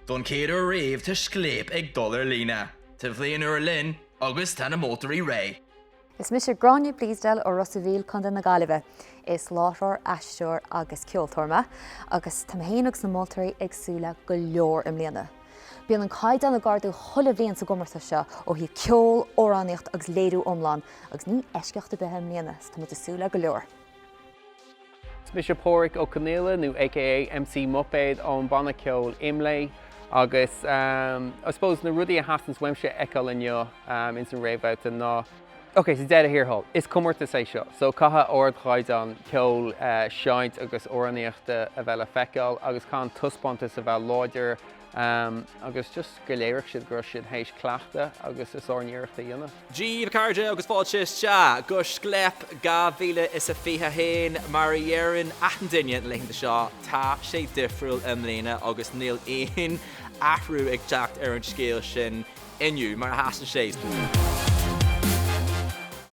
Don céad ó réomh tá scléip ag dul ar líne. Tá bhléon ar linn agus tá na mótarí ré. Is mis Gráinne Bleasdale ó Rossaville chun na Gaillimhe. Is láithreoir, aisteoir agus ceoltóirme, agus tá héanaach sa moltarí agsúla go leor im líana. Bíonn an caiid an na gardú thula bhíonn sa gomarta seo ó hí ceol, óráníocht agus léadú omláin, agus ní eisceachta bethe im líana, tá muid asúla go leor. Mis Pádraig Ó Conghaile nó aka MC Muppet ón banna ceol imlé agus I suppose na rudí a hasans weimse eáil inneo in san réibhbhata ná. Okay, so dead here hall. Is comórta sé seo. So caitha ord chaid an ceol seint agus óraníochta a bheith le feiceáil agus cá tuspáanta a bheith láidir agus just go léireach siad gur siad hééis cleachta agus is orníochta dhéanamh. Díomh Carde agus fáilte se gus scléip ga bhíle is a fithe héin mar dhéann atan duine leanta seo tá sé difriúil am lína agus níl aon athrú ag teacht ar an scéal sin inniu mar hasna sé.